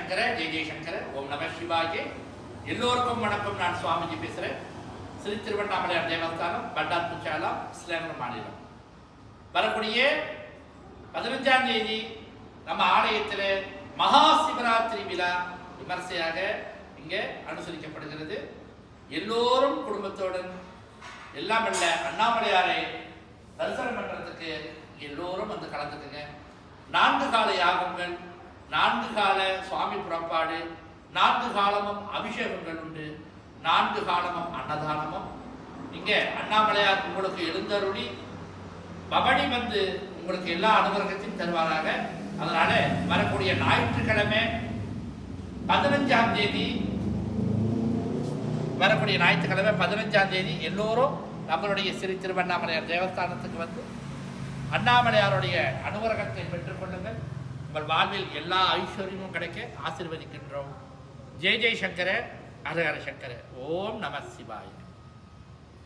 சங்கர ஜெய் ஜெய்சங்கர. ஓம் நம சிவாயே. எல்லோருக்கும் வணக்கம். நான் சுவாமிஜி பேசுகிறேன். ஸ்ரீ திருவண்ணாமலையார் தேவஸ்தானம், பண்டார் பூச்சாலம், இஸ்லாமிய மாநிலம். வரக்கூடிய 15ஆம் தேதி நம்ம ஆலயத்தில் மகா சிவராத்திரி விழா விமர்சையாக இங்கே அனுசரிக்கப்படுகிறது. எல்லோரும் குடும்பத்துடன் எல்லாம் அல்ல அண்ணாமலையாரை தரிசனம் பண்ணுறதுக்கு எல்லோரும் வந்து கலந்துக்குங்க. 4 கால யாகங்கள், 4 கால சுவாமி புறப்பாடு, 4 காலமும் அபிஷேகங்கள் உண்டு, 4 காலமும் அன்னதானமும். இங்கே அண்ணாமலையார் உங்களுக்கு எழுந்தருளி பவனி வந்து உங்களுக்கு எல்லா அனுகிரகத்தையும் தருவாராக. அதனால வரக்கூடிய ஞாயிற்றுக்கிழமை 15ஆம் தேதி, வரக்கூடிய ஞாயிற்றுக்கிழமை 15ஆம் தேதி எல்லோரும் நம்மளுடைய ஸ்ரீ திருவண்ணாமலையார் தேவஸ்தானத்துக்கு வந்து அண்ணாமலையாருடைய அனுகிரகத்தை பெற்றுக்கொள்ளுங்கள். உங்கள் வாழ்வில் எல்லா ஐஸ்வர்யமும் கிடைக்க ஆசீர்வதிக்கின்றோம். ஜெய் ஜெய் சங்கர, ஹர ஹர சங்கர. ஓம் நம சிவாய.